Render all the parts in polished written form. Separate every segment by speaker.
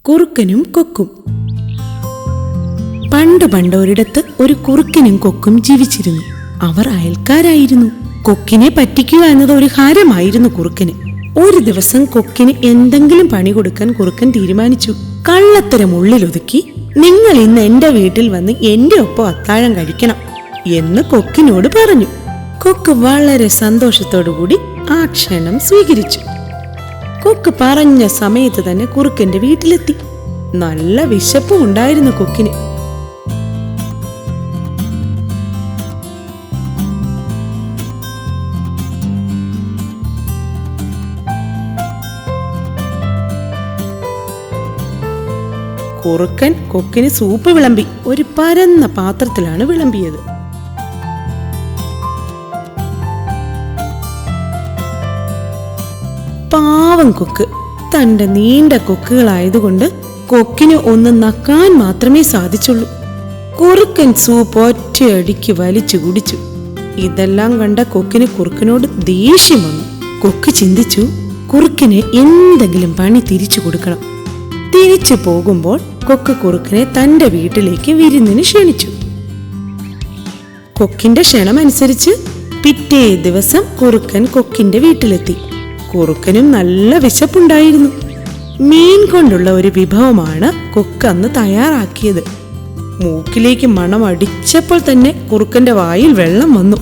Speaker 1: കുറുക്കനും കൊക്കും. പണ്ട് പണ്ടൊരിടത്ത് ഒരു കുറുക്കനും കൊക്കും ജീവിച്ചിരുന്നു. അവർ അയൽക്കാരായിരുന്നു. കൊക്കിനെ പറ്റിക്കുക എന്നത് ഒരു ഹാരമായിരുന്നു കുറുക്കന്. ഒരു ദിവസം കൊക്കിന് എന്തെങ്കിലും പണി കൊടുക്കാൻ കുറുക്കൻ തീരുമാനിച്ചു. കള്ളത്തരം ഉള്ളിലൊതുക്കി, നിങ്ങൾ ഇന്ന് എന്റെ വീട്ടിൽ വന്ന് എന്റെ ഒപ്പം അത്താഴം കഴിക്കണം എന്ന് കൊക്കിനോട് പറഞ്ഞു. കൊക്ക് വളരെ സന്തോഷത്തോടുകൂടി ആ ക്ഷണം സ്വീകരിച്ചു. കൊക്ക് പറഞ്ഞ സമയത്ത് തന്നെ കുറുക്കന്റെ വീട്ടിലെത്തി. നല്ല വിശപ്പും ഉണ്ടായിരുന്നു കൊക്കിന്. കുറുക്കൻ കൊക്കിന് സൂപ്പ് വിളമ്പി. ഒരു പരന്ന പാത്രത്തിലാണ് വിളമ്പിയത്. പാവം കൊക്ക്. തന്റെ നീണ്ട കൊക്കുകളായതുകൊണ്ട് കൊക്കിന് ഒന്ന് നക്കാൻ മാത്രമേ സാധിച്ചുള്ളൂ. കുറുക്കൻ സൂപ്പ് ഒറ്റയടിക്ക് വലിച്ചു കുടിച്ചു. ഇതെല്ലാം കണ്ട കൊക്കിന് കുറുക്കനോട് ദേഷ്യം വന്നു. കൊക്ക് ചിന്തിച്ചു, കുറുക്കിന് എന്തെങ്കിലും പണി തിരിച്ചു കൊടുക്കണം. തിരിച്ചു പോകുമ്പോൾ കൊക്ക് കുറുക്കനെ തന്റെ വീട്ടിലേക്ക് വിരുന്നിന് ക്ഷണിച്ചു. കൊക്കിന്റെ ക്ഷണമനുസരിച്ച് പിറ്റേ ദിവസം കുറുക്കൻ കൊക്കിന്റെ വീട്ടിലെത്തി. കുറുക്കനും നല്ല വിശപ്പുണ്ടായിരുന്നു. മീൻ കൊണ്ടുള്ള ഒരു വിഭവമാണ് കൊക്ക് അന്ന് തയ്യാറാക്കിയത്. മൂക്കിലേക്ക് മണം അടിച്ചപ്പോൾ തന്നെ കുറുക്കന്റെ വായിൽ വെള്ളം വന്നു.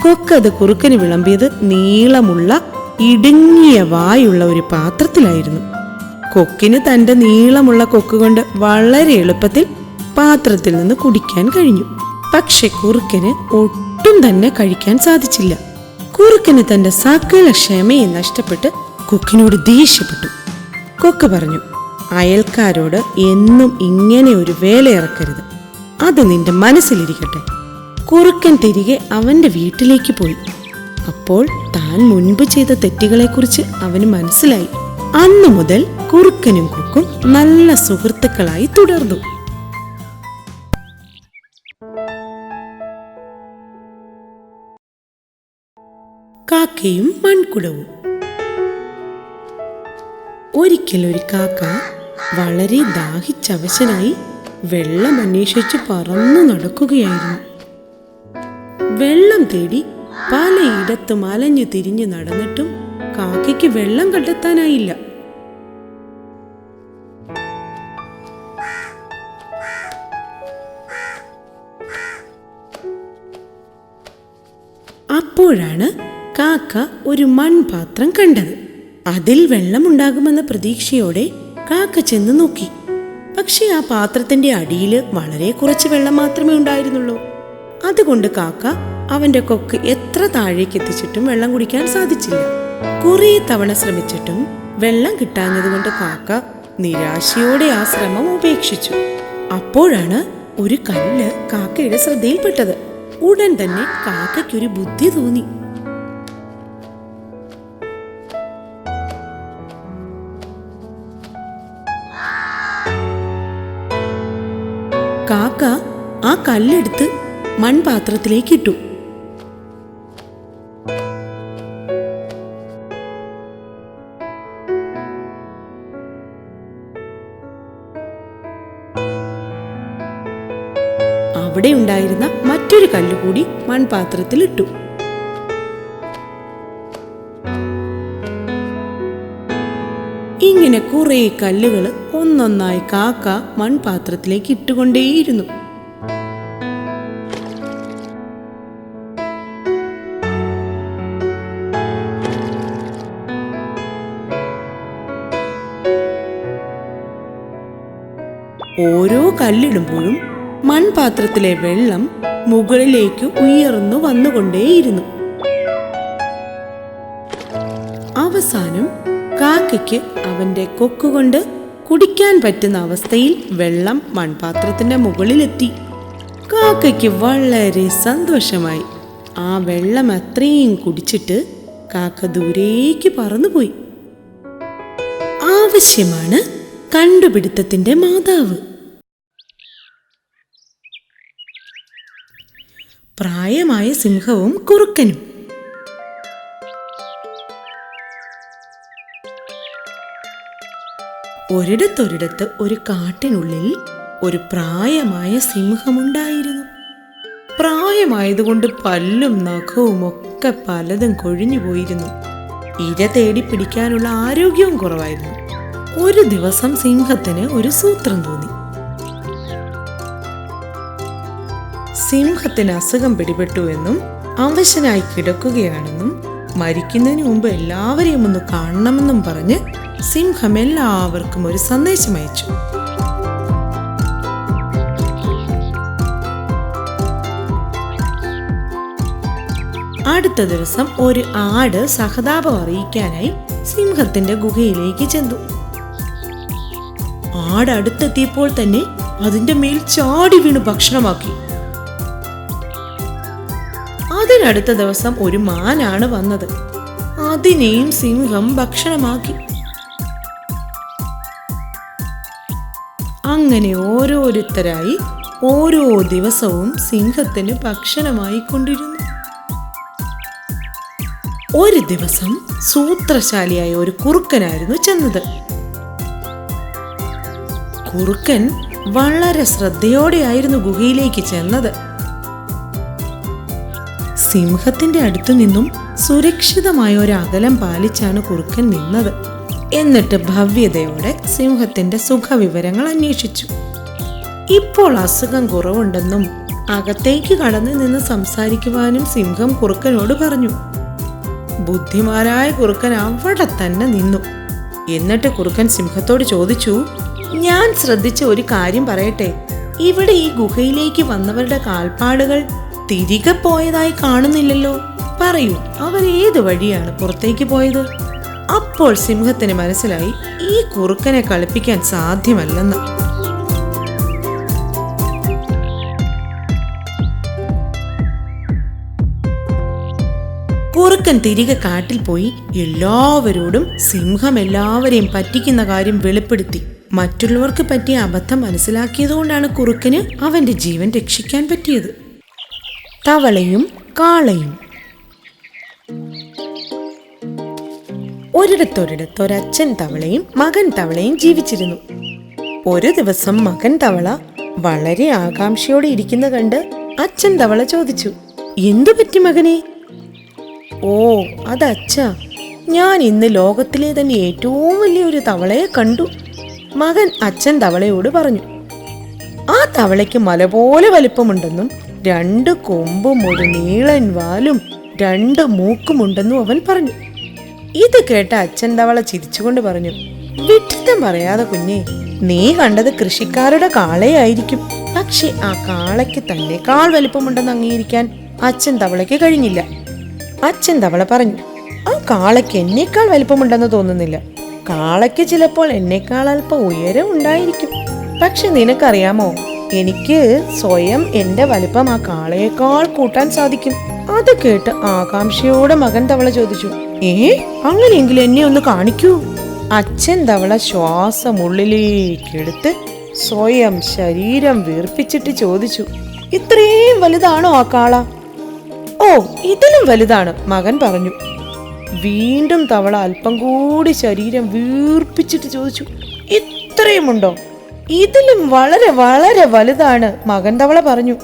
Speaker 1: കൊക്ക് അത് കുറുക്കന് വിളമ്പിയത് നീളമുള്ള ഇടുങ്ങിയ വായുള്ള ഒരു പാത്രത്തിലായിരുന്നു. കൊക്കിന് തന്റെ നീളമുള്ള കൊക്ക് കൊണ്ട് വളരെ എളുപ്പത്തിൽ പാത്രത്തിൽ നിന്ന് കുടിക്കാൻ കഴിഞ്ഞു. പക്ഷെ കുറുക്കന് ഒട്ടും തന്നെ കഴിക്കാൻ സാധിച്ചില്ല. കുറുക്കന് തന്റെ സകല ക്ഷമയെ നഷ്ടപ്പെട്ട് കൊക്കിനോട് ദേഷ്യപ്പെട്ടു. കൊക്ക് പറഞ്ഞു, അയൽക്കാരോട് എന്നും ഇങ്ങനെ ഒരു വേല ഇറക്കരുത്. അത് നിന്റെ മനസ്സിലിരിക്കട്ടെ. കുറുക്കൻ തിരികെ അവന്റെ വീട്ടിലേക്ക് പോയി. അപ്പോൾ താൻ മുൻപ് ചെയ്ത തെറ്റുകളെക്കുറിച്ച് അവന് മനസ്സിലായി. അന്നു മുതൽ കുറുക്കനും കൊക്കും നല്ല സുഹൃത്തുക്കളായി തുടർന്നു. കാക്കയും മൺകുടവും. ഒരിക്കൽ ഒരു കാക്ക വളരെ ദാഹിച്ചവശനായി വെള്ളം അന്വേഷിച്ച് പറന്നു നടക്കുകയായിരുന്നു. വെള്ളം തേടി പലയിടത്തും അലഞ്ഞു തിരിഞ്ഞു നടന്നിട്ടും കാക്കയ്ക്ക് വെള്ളം കണ്ടെത്താനായില്ല. അപ്പോഴാണ് കാക്ക ഒരു മൺപാത്രം കണ്ടത്. അതിൽ വെള്ളമുണ്ടാകുമെന്ന പ്രതീക്ഷയോടെ കാക്ക ചെന്ന് നോക്കി. പക്ഷെ ആ പാത്രത്തിന്റെ അടിയിൽ വളരെ കുറച്ച് വെള്ളം മാത്രമേ ഉണ്ടായിരുന്നുള്ളൂ. അതുകൊണ്ട് കാക്ക അവന്റെ കൊക്ക് എത്ര താഴേക്ക് എത്തിച്ചിട്ടും വെള്ളം കുടിക്കാൻ സാധിച്ചില്ല. കുറെ തവണ ശ്രമിച്ചിട്ടും വെള്ളം കിട്ടാഞ്ഞതുകൊണ്ട് കാക്ക നിരാശയോടെ ആ ശ്രമം ഉപേക്ഷിച്ചു. അപ്പോഴാണ് ഒരു കല്ല് കാക്കയുടെ ശ്രദ്ധയിൽപ്പെട്ടത്. ഉടൻ തന്നെ കാക്കയ്ക്കൊരു ബുദ്ധി തോന്നി. കാക്ക ആ കല്ലെടുത്ത് മൺപാത്രത്തിലേക്ക് ഇട്ടു. അവിടെ ഉണ്ടായിരുന്ന മറ്റൊരു കല്ലുകൂടി മൺപാത്രത്തിൽ ഇട്ടു. ഇങ്ങനെ കുറെ കല്ലുകൾ ഒന്നൊന്നായി കാക്ക മൺപാത്രത്തിലേക്ക് ഇട്ടുകൊണ്ടേയിരുന്നു. ഓരോ കല്ലിടുമ്പോഴും മൺപാത്രത്തിലെ വെള്ളം മുകളിലേക്ക് ഉയർന്നു വന്നുകൊണ്ടേയിരുന്നു. അവസാനം കാക്കയ്ക്ക് അവന്റെ കൊക്കുകൊണ്ട് കുടിക്കാൻ പറ്റുന്ന അവസ്ഥയിൽ വെള്ളം മൺപാത്രത്തിന്റെ മുകളിലെത്തി. കാക്കയ്ക്ക് വളരെ സന്തോഷമായി. ആ വെള്ളം അത്രയും കുടിച്ചിട്ട് കാക്ക ദൂരേക്ക് പറന്നുപോയി. ആവശ്യമാണ് കണ്ടുപിടുത്തത്തിന്റെ മാതാവ്. പ്രായമായ സിംഹവും കുറുക്കനും. ഒരിടത്തൊരിടത്ത് ഒരു കാട്ടിനുള്ളിൽ ഒരു പ്രായമായ സിംഹമുണ്ടായിരുന്നു. പ്രായമായതുകൊണ്ട് പല്ലും നഖവും ഒക്കെ പലതും കൊഴിഞ്ഞു പോയിരുന്നു. ഇര തേടി പിടിക്കാനുള്ള ആരോഗ്യവും കുറവായിരുന്നു. ഒരു ദിവസം സിംഹത്തിന് ഒരു സൂത്രം തോന്നി. സിംഹത്തിന് അസുഖം പിടിപെട്ടുവെന്നും അവശനായി കിടക്കുകയാണെന്നും മരിക്കുന്നതിന് മുമ്പ് എല്ലാവരെയും ഒന്ന് കാണണമെന്നും പറഞ്ഞ് സിംഹം എല്ലാവർക്കും ഒരു സന്ദേശം അയച്ചു. അടുത്ത ദിവസം ഒരു ആട് സഹതാപം അറിയിക്കാനായി സിംഹത്തിന്റെ ഗുഹയിലേക്ക് ചെന്നു. ആട് അടുത്തെത്തിയപ്പോൾ തന്നെ അതിന്റെ മേൽ ചാടി വീണ് ഭക്ഷണമാക്കി. അതിനടുത്ത ദിവസം ഒരു മാനാണ് വന്നത്. അതിനെയും സിംഹം ഭക്ഷണമാക്കി. അങ്ങനെ ഓരോരുത്തരായി ഓരോ ദിവസവും സിംഹത്തിന് ഭക്ഷണമായി കൊണ്ടിരുന്നു. ഒരു ദിവസം സൂത്രശാലിയായ ഒരു കുറുക്കനായിരുന്നു ചെന്നത്. കുറുക്കൻ വളരെ ശ്രദ്ധയോടെയായിരുന്നു ഗുഹയിലേക്ക് ചെന്നത്. സിംഹത്തിന്റെ അടുത്തു നിന്നും സുരക്ഷിതമായ ഒരു അകലം പാലിച്ചാണ് കുറുക്കൻ നിന്നത്. എന്നിട്ട് ഭവ്യതയോടെ സിംഹത്തിന്റെ സുഖവിവരങ്ങൾ അന്വേഷിച്ചു. ഇപ്പോൾ അസുഖം കുറവുണ്ടെന്നും അകത്തേക്ക് കടന്നു നിന്ന് സംസാരിക്കുവാനും സിംഹം കുറുക്കനോട് പറഞ്ഞു. ബുദ്ധിമാനായ കുറുക്കൻ അവിടെ തന്നെ നിന്നു. എന്നിട്ട് കുറുക്കൻ സിംഹത്തോട് ചോദിച്ചു, ഞാൻ ശ്രദ്ധിച്ച ഒരു കാര്യം പറയട്ടെ. ഇവിടെ ഈ ഗുഹയിലേക്ക് വന്നവരുടെ കാൽപ്പാടുകൾ തിരികെ പോയതായി കാണുന്നില്ലല്ലോ. പറയൂ, അവർ ഏത് വഴിയാണ് പുറത്തേക്ക് പോയത്? അപ്പോൾ സിംഹത്തിന് മനസ്സിലായി ഈ കുറുക്കനെ കളിപ്പിക്കാൻ സാധ്യമല്ലെന്ന്. കുറുക്കൻ തിരികെ കാട്ടിൽ പോയി എല്ലാവരോടും സിംഹം എല്ലാവരെയും പറ്റിക്കുന്ന കാര്യം വെളിപ്പെടുത്തി. മറ്റുള്ളവർക്ക് പറ്റിയ അബദ്ധം മനസ്സിലാക്കിയതുകൊണ്ടാണ് കുറുക്കന് അവന്റെ ജീവൻ രക്ഷിക്കാൻ പറ്റിയത്. തവളയും കാളയും. ഒരിടത്തൊരിടത്തൊരച്ഛൻ തവളയും മകൻ തവളയും ജീവിച്ചിരുന്നു. ഒരു ദിവസം മകൻ തവള വളരെ ആകാംക്ഷയോടെ ഇരിക്കുന്ന കണ്ട് അച്ഛൻ തവള ചോദിച്ചു, എന്തു പറ്റി മകനെ? ഓ അതച്ഛാ, ഞാൻ ഇന്ന് ലോകത്തിലെ തന്നെ ഏറ്റവും വലിയൊരു തവളയെ കണ്ടു. മകൻ അച്ഛൻ തവളയോട് പറഞ്ഞു. ആ തവളയ്ക്ക് മല പോലെ വലിപ്പമുണ്ടെന്നും 2 കൊമ്പും ഒരു നീളൻ വാലും 2 മൂക്കുമുണ്ടെന്നും അവൻ പറഞ്ഞു. ഇത് കേട്ട അച്ഛൻ തവള ചിരിച്ചുകൊണ്ട് പറഞ്ഞു, വിഡ്ഢിത്തം പറയാതെ കുഞ്ഞേ, നീ കണ്ടത് കൃഷിക്കാരുടെ കാളയായിരിക്കും. പക്ഷെ ആ കാളയ്ക്ക് തന്നെക്കാൾ വലിപ്പമുണ്ടെന്ന് അംഗീകരിക്കാൻ അച്ഛൻ തവളയ്ക്ക് കഴിഞ്ഞില്ല. അച്ഛൻ തവള പറഞ്ഞു, ആ കാളയ്ക്ക് എന്നേക്കാൾ വലിപ്പമുണ്ടെന്ന് തോന്നുന്നില്ല. കാളയ്ക്ക് ചിലപ്പോൾ എന്നേക്കാൾ അല്പം ഉയരം ഉണ്ടായിരിക്കും. പക്ഷെ നിനക്കറിയാമോ, എനിക്ക് സ്വയം എന്റെ വലിപ്പം ആ കാളയേക്കാൾ കൂട്ടാൻ സാധിക്കും. അത് കേട്ട് ആകാംക്ഷയോടെ മകൻ തവള ചോദിച്ചു, അങ്ങനെയെങ്കിൽ എന്നെ ഒന്ന് കാണിക്കൂ. അച്ഛൻ തവള ശ്വാസം ഉള്ളിലേക്കെടുത്ത് സ്വയം ശരീരം വീർപ്പിച്ചിട്ട് ചോദിച്ചു, ഇത്രയും വലുതാണോ ആ കാള? ഓ, ഇതിലും വലുതാണ്, മകൻ പറഞ്ഞു. വീണ്ടും തവള അല്പം കൂടി ശരീരം വീർപ്പിച്ചിട്ട് ചോദിച്ചു, ഇത്രയുമുണ്ടോ? ഇതിലും വളരെ വളരെ വലുതാണ്, മകൻ തവള പറഞ്ഞു.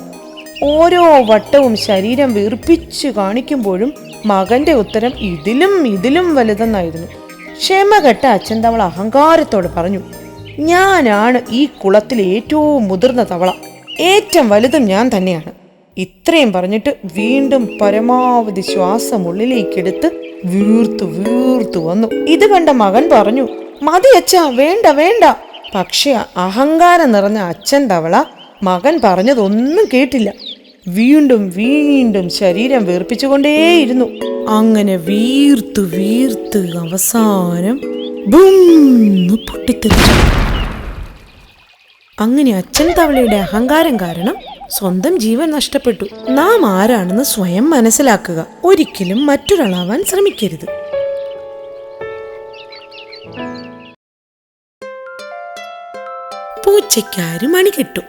Speaker 1: ഓരോ വട്ടവും ശരീരം വീർപ്പിച്ചു കാണിക്കുമ്പോഴും മകന്റെ ഉത്തരം ഇതിലും വലുതെന്നായിരുന്നു. ക്ഷമകെട്ട അച്ഛൻ തവള അഹങ്കാരത്തോടെ പറഞ്ഞു, ഞാനാണ് ഈ കുളത്തിലെ ഏറ്റവും മുതിർന്ന തവള. ഏറ്റവും വലുതും ഞാൻ തന്നെയാണ്. ഇത്രയും പറഞ്ഞിട്ട് വീണ്ടും പരമാവധി ശ്വാസം ഉള്ളിലേക്കെടുത്ത് വീർത്തു വന്നു. ഇത് കണ്ട മകൻ പറഞ്ഞു, മതി അച്ഛാ, വേണ്ട വേണ്ട. പക്ഷെ അഹങ്കാരം നിറഞ്ഞ അച്ഛൻ തവള മകൻ പറഞ്ഞതൊന്നും കേട്ടില്ല. വീണ്ടും ശരീരം വീർപ്പിച്ചുകൊണ്ടേയിരുന്നു. അങ്ങനെ വീർത്ത് അവസാനം പൊട്ടിത്തെറിച്ചു. അങ്ങനെ അച്ഛൻ തവളയുടെ അഹങ്കാരം കാരണം സ്വന്തം ജീവൻ നഷ്ടപ്പെട്ടു. നാം ആരാണെന്ന് സ്വയം മനസ്സിലാക്കുക. ഒരിക്കലും മറ്റൊരാളാവാൻ ശ്രമിക്കരുത്. പൂച്ചയ്ക്കാര് മണി കെട്ടു.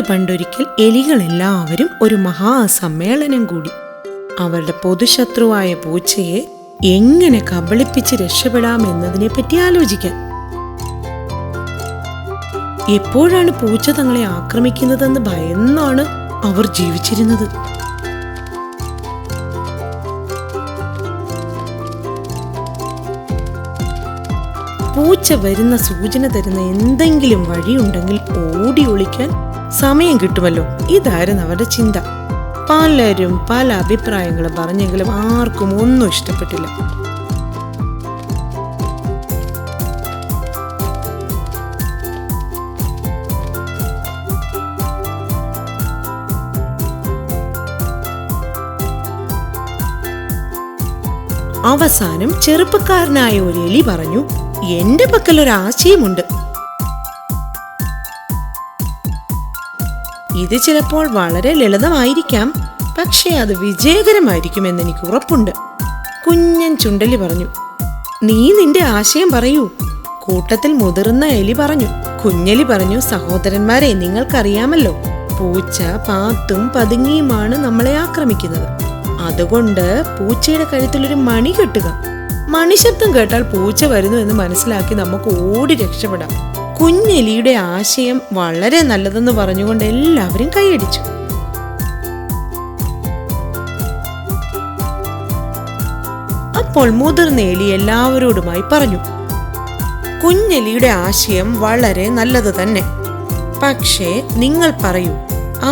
Speaker 1: പണ്ടൊരിക്കൽ എലികളെല്ലാവരും ഒരു മഹാസമ്മേളനം കൂടി. അവരുടെ പൊതുശത്രുവായ പൂച്ചയെ എങ്ങനെ കബളിപ്പിച്ച് രക്ഷപ്പെടാം എന്നതിനെ പറ്റി ആലോചിക്കാൻ. എപ്പോഴാണ് പൂച്ച തങ്ങളെ ആക്രമിക്കുന്നതെന്ന് ഭയന്നാണ് അവർ ജീവിച്ചിരുന്നത്. പൂച്ച വരുന്ന സൂചന തരുന്ന എന്തെങ്കിലും വഴിയുണ്ടെങ്കിൽ ഓടി ഒളിക്കാൻ സമയം കിട്ടുമല്ലോ, ഇതായിരുന്നു അവരുടെ ചിന്ത. പലരും പല അഭിപ്രായങ്ങളും പറഞ്ഞെങ്കിലും ആർക്കും ഒന്നും ഇഷ്ടപ്പെട്ടില്ല. അവസാനം ചെറുപ്പക്കാരനായ ഒരു എലി പറഞ്ഞു, എന്റെ പക്കൽ ഒരു ആശയമുണ്ട്. ഇത് ചിലപ്പോൾ വളരെ ലളിതമായിരിക്കാം, പക്ഷേ അത് വിജയകരമായിരിക്കുമെന്ന് എനിക്ക് ഉറപ്പുണ്ട്. കുഞ്ഞൻ ചുണ്ടലി പറഞ്ഞു, നീ നിന്റെ ആശയം പറയൂ. കൂട്ടത്തിൽ മുതിർന്ന എലി പറഞ്ഞു. കുഞ്ഞെലി പറഞ്ഞു, സഹോദരന്മാരെ, നിങ്ങൾക്കറിയാമല്ലോ, പൂച്ച പാത്തും പതുങ്ങിയുമാണ് നമ്മളെ ആക്രമിക്കുന്നത്. അതുകൊണ്ട് പൂച്ചയുടെ കഴുത്തിലൊരു മണി കെട്ടുക. മണിശബ്ദം കേട്ടാൽ പൂച്ച വരുന്നു എന്ന് മനസ്സിലാക്കി നമുക്ക് ഓടി രക്ഷപ്പെടാം. കുഞ്ഞെലിയുടെ ആശയം വളരെ നല്ലതെന്ന് പറഞ്ഞുകൊണ്ട് എല്ലാവരും കൈയടിച്ചു. അപ്പോൾ മുതിർന്ന എലി എല്ലാവരോടുമായി പറഞ്ഞു, കുഞ്ഞെലിയുടെ ആശയം വളരെ നല്ലത് തന്നെ. പക്ഷേ നിങ്ങൾ പറയൂ,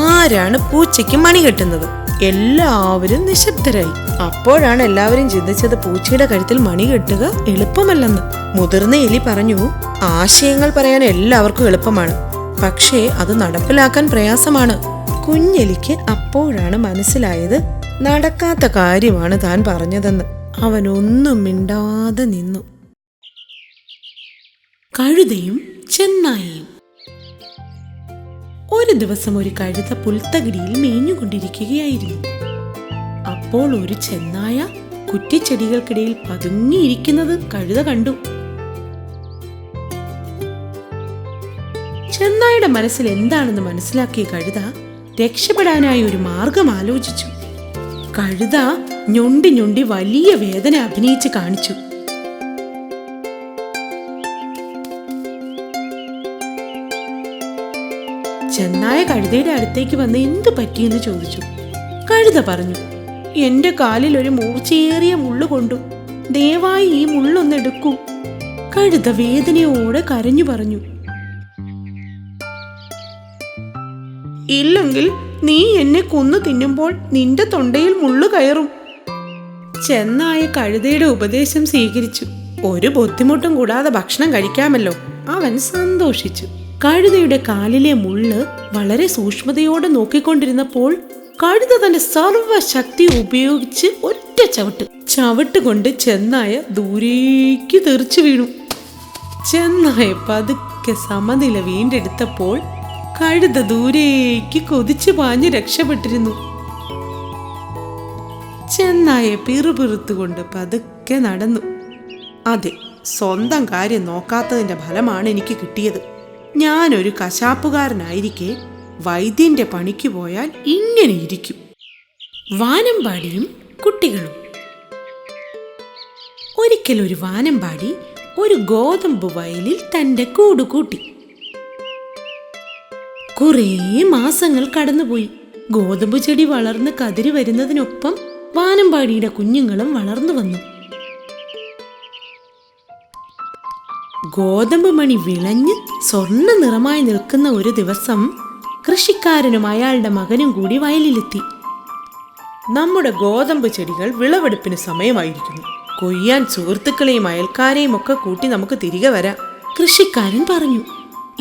Speaker 1: ആരാണ് പൂച്ചയ്ക്ക് മണി കെട്ടുന്നത്? എല്ലാവരും നിശബ്ദരായി. അപ്പോഴാണ് എല്ലാവരും ചിന്തിച്ചത് പൂച്ചയുടെ കഴുത്തിൽ മണി കെട്ടുക എളുപ്പമല്ലെന്ന്. മുതിർന്ന എലി പറഞ്ഞു, ആശയങ്ങൾ പറയാൻ എല്ലാവർക്കും എളുപ്പമാണ്, പക്ഷേ അത് നടപ്പിലാക്കാൻ പ്രയാസമാണ്. കുഞ്ഞെലിക്ക് അപ്പോഴാണ് മനസ്സിലായത് നടക്കാത്ത കാര്യമാണ് താൻ പറഞ്ഞതെന്ന്. അവൻ ഒന്നും മിണ്ടാതെ നിന്നു. കഴുതയും ചെന്നായയും. ഒരു ദിവസം ഒരു കഴുത പുൽത്തകിടിയിൽ മേഞ്ഞുകൊണ്ടിരിക്കുകയായിരുന്നു. അപ്പോൾ ഒരു ചെന്നായ കുറ്റിച്ചെടികൾക്കിടയിൽ പതുങ്ങിയിരിക്കുന്നത് കഴുത കണ്ടു. ചെന്നായുടെ മനസ്സിൽ എന്താണെന്ന് മനസ്സിലാക്കിയ കഴുത രക്ഷപ്പെടാനായി ഒരു മാർഗം ആലോചിച്ചു. കഴുത ഞൊണ്ടി ഞൊണ്ടി വലിയ വേദന അഭിനയിച്ച് കാണിച്ചു. ചെന്നായ കഴുതയുടെ അടുത്തേക്ക് വന്ന് എന്തു പറ്റിയെന്ന് ചോദിച്ചു. കഴുത പറഞ്ഞു, എന്റെ കാലിൽ ഒരു മൂർച്ചയേറിയ മുള്ളു കൊണ്ടു, ദയവായി ഈ മുള്ളൊന്നെടുക്കൂ. കഴുത വേദനയോടെ കരഞ്ഞു പറഞ്ഞു, ഇല്ലെങ്കിൽ നീ എന്നെ കൊന്നു തിന്നുമ്പോൾ നിന്റെ തൊണ്ടയിൽ മുള്ളു കയറും. ചെന്നായ കഴുതയുടെ ഉപദേശം സ്വീകരിച്ചു. ഒരു ബുദ്ധിമുട്ടും കൂടാതെ ഭക്ഷണം കഴിക്കാമല്ലോ. അവൻ സന്തോഷിച്ചു. കഴുതയുടെ കാലിലെ മുള്ള് വളരെ സൂക്ഷ്മതയോടെ നോക്കിക്കൊണ്ടിരുന്നപ്പോൾ കഴുത തന്റെ സർവശക്തി ഉപയോഗിച്ച് ഒറ്റ ചവിട്ട് കൊണ്ട് ചെന്നായ ദൂരേക്ക് തെറിച്ചു വീണു. ചെന്നായ പതുക്കെ സമനില വീണ്ടെടുത്തപ്പോൾ കഴുത ദൂരേക്ക് കൊതിച്ചു പാഞ്ഞ് രക്ഷപ്പെട്ടിരുന്നു. ചെന്നായ പിറുപിറുത്തുകൊണ്ട് പതുക്കെ നടന്നു. അതെ, സ്വന്തം കാര്യം നോക്കാത്തതിന്റെ ഫലമാണ് എനിക്ക് കിട്ടിയത്. ഞാനൊരു കശാപ്പുകാരനായിരിക്കെ വൈദ്യന്റെ പണിക്ക് പോയാൽ ഇങ്ങനെ ഇരിക്കും. വാനമ്പാടിയും കുട്ടികളും. ഒരിക്കൽ ഒരു വാനമ്പാടി ഒരു ഗോതമ്പ് വയലിൽ തന്റെ കൂട് കൂട്ടി. കുറേ മാസങ്ങൾ കടന്നുപോയി. ഗോതമ്പ് ചെടി വളർന്ന് കതിരി വരുന്നതിനൊപ്പം വാനമ്പാടിയുടെ കുഞ്ഞുങ്ങളും വളർന്നു വന്നു. ഗോതമ്പ് മണി വിളഞ്ഞ് സ്വർണ്ണ നിറമായി നിൽക്കുന്ന ഒരു ദിവസം കൃഷിക്കാരനും അയാളുടെ മകനും കൂടി വയലിലെത്തി. നമ്മുടെ ഗോതമ്പ് ചെടികൾ വിളവെടുപ്പിന് സമയമായിരിക്കുന്നു. കൊയ്യാൻ സുഹൃത്തുക്കളെയും അയൽക്കാരെയും ഒക്കെ കൂട്ടി നമുക്ക് തിരികെ വരാം, കൃഷിക്കാരൻ പറഞ്ഞു.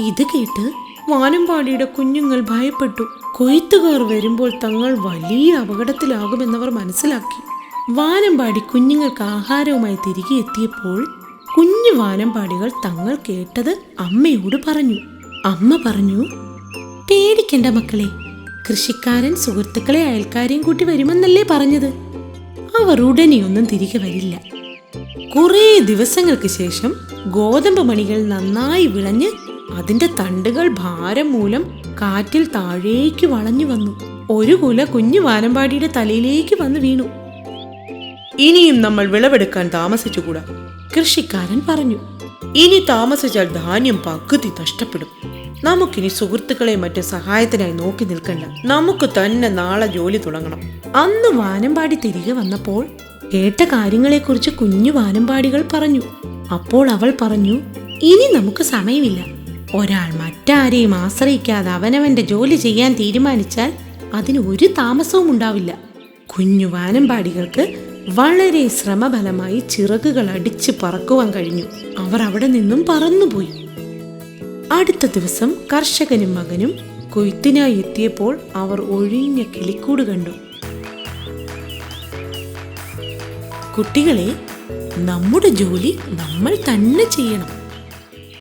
Speaker 1: ഇത് കേട്ട് വാനമ്പാടിയുടെ കുഞ്ഞുങ്ങൾ ഭയപ്പെട്ടു. കൊയ്ത്തുകാർ വരുമ്പോൾ തങ്ങൾ വലിയ അപകടത്തിലാകുമെന്നവർ മനസ്സിലാക്കി. വാനമ്പാടി കുഞ്ഞുങ്ങൾക്ക് ആഹാരവുമായി തിരികെ എത്തിയപ്പോൾ കുഞ്ഞു വാനമ്പാടികൾ തങ്ങൾ കേട്ടത് അമ്മയോട് പറഞ്ഞു. അമ്മ പറഞ്ഞു, പേടിക്കണ്ട മക്കളെ, കൃഷിക്കാരൻ സുഹൃത്തുക്കളെ അയൽക്കാരെയും കൂട്ടി വരുമെന്നല്ലേ പറഞ്ഞത്. അവർ ഉടനെയൊന്നും തിരികെ വരില്ല. കുറേ ദിവസങ്ങൾക്ക് ശേഷം ഗോതമ്പ് മണികൾ നന്നായി വിളഞ്ഞ് അതിന്റെ തണ്ടുകൾ ഭാരം മൂലം കാറ്റിൽ താഴേക്ക് വളഞ്ഞു വന്നു. ഒരു കുല കുഞ്ഞു വാനമ്പാടിയുടെ തലയിലേക്ക് വന്ന് വീണു. ഇനിയും നമ്മൾ വിളവെടുക്കാൻ താമസിച്ചുകൂടാ. കൃഷിക്കാരൻ പറഞ്ഞു. ഇനി താമസിച്ചാൽ ധാന്യം പകുതി നഷ്ടപ്പെടും. നമുക്കിനി സുഹൃത്തുക്കളെ മറ്റു സഹായത്തിനായി നോക്കി നിൽക്കണ്ട. നമുക്ക് തന്നെ നാളെ ജോലി തുടങ്ങണം. അന്ന് വാനമ്പാടി തിരികെ വന്നപ്പോൾ കേട്ട കാര്യങ്ങളെക്കുറിച്ച് കുഞ്ഞു വാനമ്പാടികൾ പറഞ്ഞു. അപ്പോൾ അവൾ പറഞ്ഞു, ഇനി നമുക്ക് സമയമില്ല. ഒരാൾ മറ്റാരെയും ആശ്രയിക്കാതെ അവനവന്റെ ജോലി ചെയ്യാൻ തീരുമാനിച്ചാൽ അതിന് ഒരു താമസവും ഉണ്ടാവില്ല. കുഞ്ഞു വാനമ്പാടികൾക്ക് വളരെ ശ്രമഫലമായി ചിറകുകൾ അടിച്ച് പറക്കുവാൻ കഴിഞ്ഞു. അവർ അവിടെ നിന്നും പറന്നുപോയി. അടുത്ത ദിവസം കർഷകനും മകനും കൊയ്ത്തിനായി എത്തിയപ്പോൾ അവർ ഒഴിഞ്ഞ കിളിക്കൂട് കണ്ടു. കുട്ടികളെ, നമ്മുടെ ജോലി നമ്മൾ തന്നെ ചെയ്യണം.